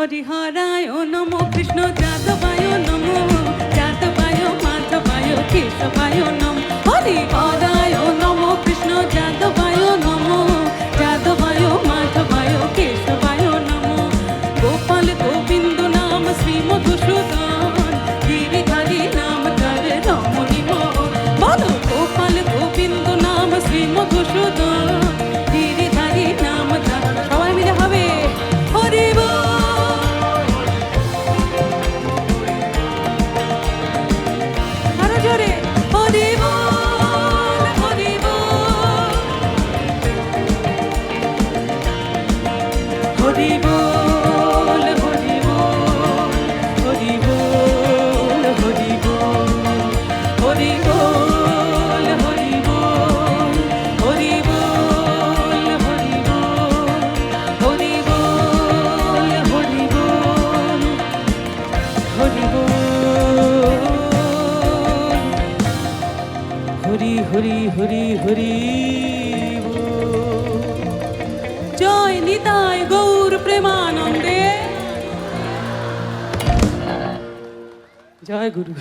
হরিহরায় নমো কৃষ্ণ যাদবায় নমো যাদবায় মাধবায় কেশবায় নমো হরিহরায় নমো কৃষ্ণ যাদবায় নমো যাদবায় মাধবায় কেশবায় নমো গোপাল গোবিন্দ নাম শ্রী মধুসূদন গিরিধারী নাম তার রমণী মোহন বলো গোপাল গোবিন্দ নাম শ্রী মধুসূদন গিরিধারী নাম তার সবাই মিলে হবে হরি বল আরো জোরে হরি বল হরি বল হরি বল হরি বল হরি বল হরি বল হরি বল হরি বল হরি বল হরি বল হরি বল হরি বল হরি বল হরি হরি হরি হরি বল। জয় নিতাই গৌর প্রেমানন্দে জয় গুরু।